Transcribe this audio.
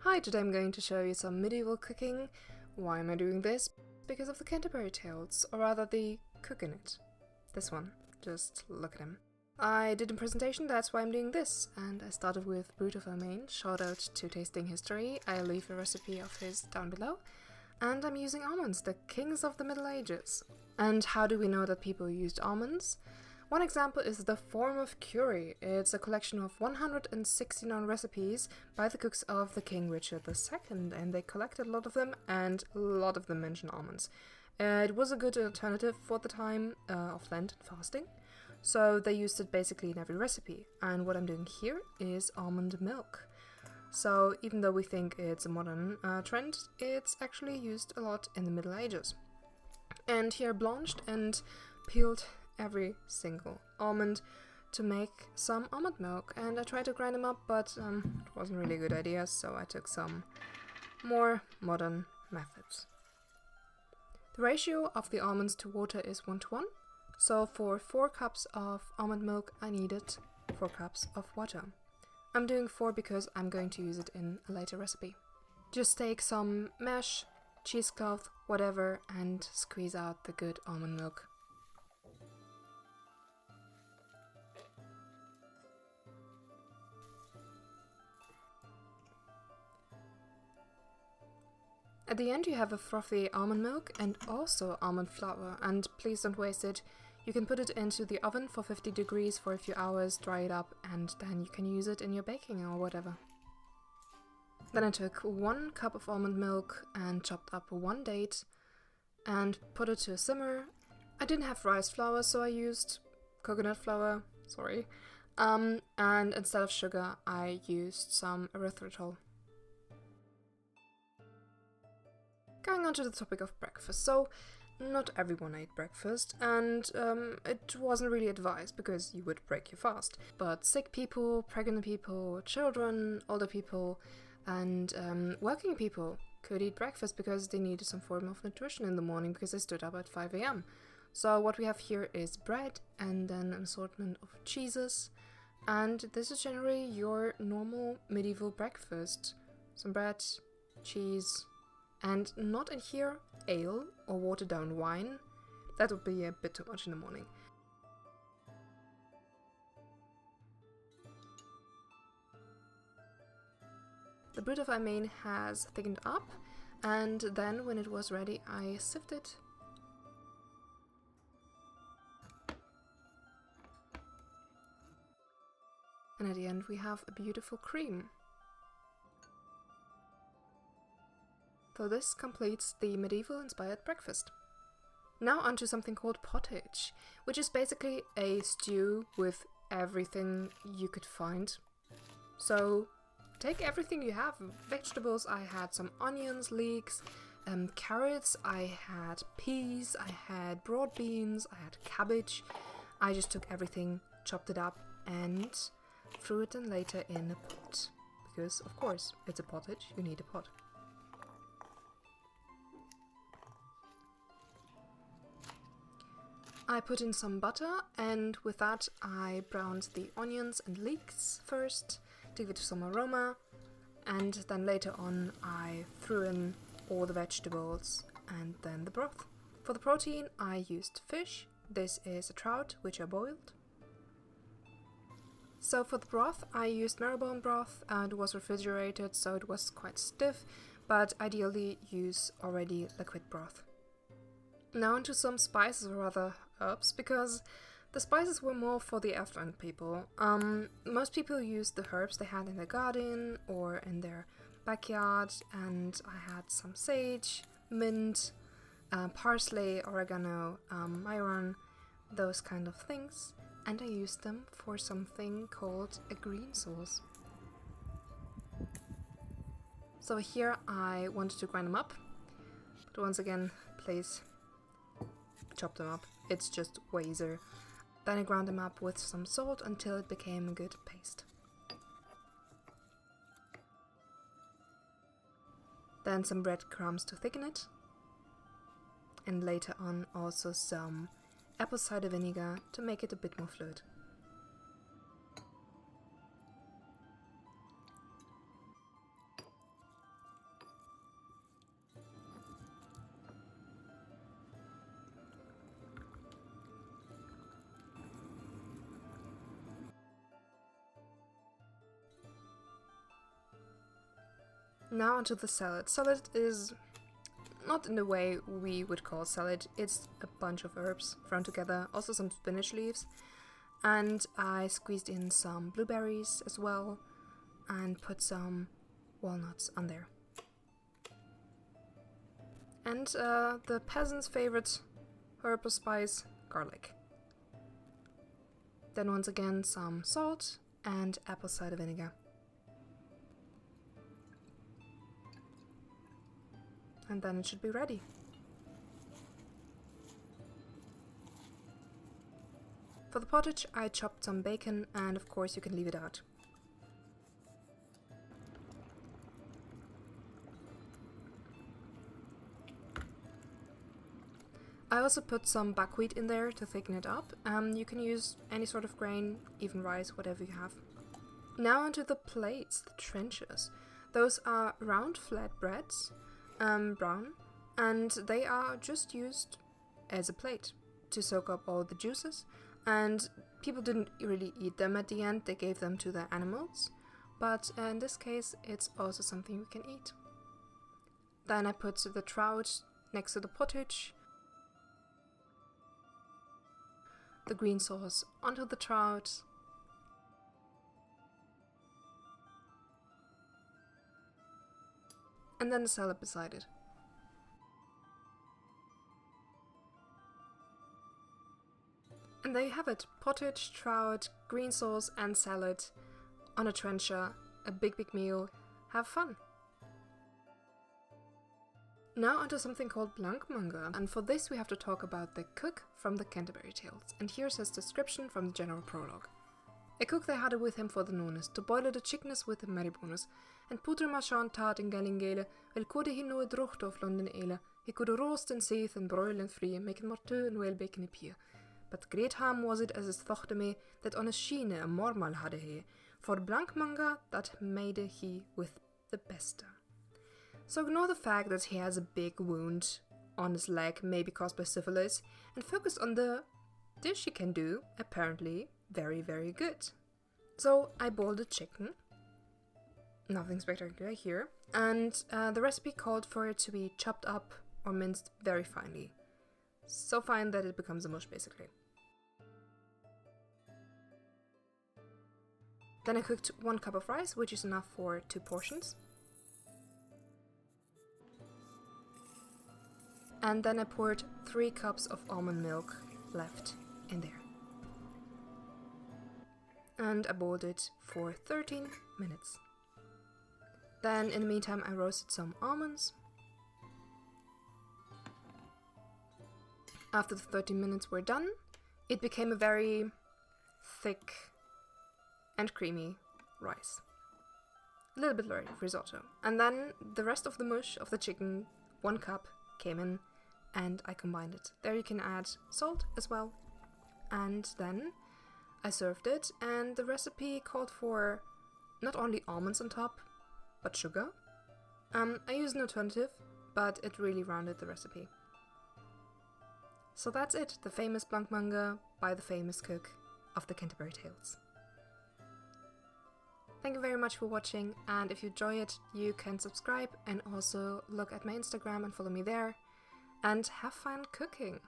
Hi, today I'm going to show you some medieval cooking. Why am I doing this? Because of the Canterbury Tales, or rather the cook in it. This one. Just look at him. I did a presentation, that's why I'm doing this, and I started with BRUET of ALMAYNNE, shout out to Tasting History, I'll leave a recipe of his down below. And I'm using almonds, the kings of the Middle Ages. And how do we know that people used almonds? One example is the Form of Cury. It's a collection of 169 recipes by the cooks of the King Richard II, and they collected a lot of them, and a lot of them mention almonds. It was a good alternative for the time of Lent and fasting, so they used it basically in every recipe. And what I'm doing here is almond milk. So even though we think it's a modern trend, it's actually used a lot in the Middle Ages. And here blanched and peeled every single almond to make some almond milk, and I tried to grind them up, but it wasn't really a good idea, so I took some more modern methods. The ratio of the almonds to water is 1:1, so for 4 cups of almond milk I needed 4 cups of water. I'm doing 4 because I'm going to use it in a later recipe. Just take some mesh, cheesecloth, whatever, and squeeze out the good almond milk. At the end you have a frothy almond milk and also almond flour, and please don't waste it. You can put it into the oven for 50 degrees for a few hours, dry it up, and then you can use it in your baking or whatever. Then I took 1 cup of almond milk and chopped up 1 date and put it to a simmer. I didn't have rice flour, so I used coconut flour, sorry, and instead of sugar I used some erythritol. Going on to the topic of breakfast. So, not everyone ate breakfast, and it wasn't really advised because you would break your fast. But sick people, pregnant people, children, older people, and working people could eat breakfast because they needed some form of nutrition in the morning because they stood up at 5 a.m. So what we have here is bread and then an assortment of cheeses, and this is generally your normal medieval breakfast. Some bread, cheese, and not in here ale or watered down wine. That would be a bit too much in the morning. The BRUET of ALMAYNNE has thickened up, and then when it was ready I sifted. And at the end we have a beautiful cream. So this completes the medieval-inspired breakfast. Now onto something called pottage, which is basically a stew with everything you could find. So take everything you have. Vegetables, I had some onions, leeks, carrots, I had peas, I had broad beans, I had cabbage. I just took everything, chopped it up, and threw it in later in a pot. Because, of course, it's a pottage, you need a pot. I put in some butter, and with that I browned the onions and leeks first to give it some aroma, and then later on I threw in all the vegetables and then the broth. For the protein I used fish. This is a trout which I boiled. So for the broth I used marrowbone broth, and it was refrigerated so it was quite stiff, but ideally use already liquid broth. Now into some spices, or rather herbs, because the spices were more for the affluent people. Most people used the herbs they had in their garden or in their backyard, and I had some sage, mint, parsley, oregano, myron, those kind of things, and I used them for something called a green sauce. So here I wanted to grind them up, but once again, please chop them up, it's just way easier. Then I ground them up with some salt until it became a good paste. Then some breadcrumbs to thicken it, and later on also some apple cider vinegar to make it a bit more fluid. Now onto the salad. Salad is not in the way we would call salad. It's a bunch of herbs thrown together, also some spinach leaves. And I squeezed in some blueberries as well and put some walnuts on there. And the peasant's favorite herb or spice, garlic. Then once again some salt and apple cider vinegar. And then it should be ready. For the pottage I chopped some bacon, and of course you can leave it out. I also put some buckwheat in there to thicken it up. You can use any sort of grain, even rice, whatever you have. Now onto the plates, the trenchers. Those are round flat breads, brown, and they are just used as a plate to soak up all the juices. And people didn't really eat them at the end, they gave them to the animals. But in this case, it's also something we can eat. Then I put the trout next to the pottage, the green sauce onto the trout, and then the salad beside it. And there you have it, pottage, trout, green sauce and salad on a trencher, a big meal. Have fun! Now onto something called Blankmanger, and for this we have to talk about the cook from the Canterbury Tales, and here's his description from the general prologue. A cook they had with him for the nones, to boil the chickens with the maribones, and putter machan tat in gallingale, vel could he no drocht of London ale, he could roast and seethe and broil and frie, making morteux and well bacon a pier. But great harm was it as his thochte me, that on his schiene a mormal hadde he, for Blankmanger that made he with the beste. So ignore the fact that he has a big wound on his leg, maybe caused by syphilis, and focus on the dish he can do, apparently very good. So I boiled the chicken, nothing spectacular here, and the recipe called for it to be chopped up or minced very finely. So fine that it becomes a mush basically. Then I cooked 1 cup of rice, which is enough for 2 portions. And then I poured 3 cups of almond milk left in there. And I boiled it for 13 minutes. Then in the meantime I roasted some almonds. After the 13 minutes were done, it became a very thick and creamy rice. A little bit like risotto. And then the rest of the mush of the chicken, 1 cup, came in and I combined it. There you can add salt as well. And then I served it, and the recipe called for not only almonds on top, but sugar. I used an alternative, but it really rounded the recipe. So that's it, the famous Blankmanger by the famous cook of the Canterbury Tales. Thank you very much for watching, and if you enjoy it, you can subscribe and also look at my Instagram and follow me there. And have fun cooking!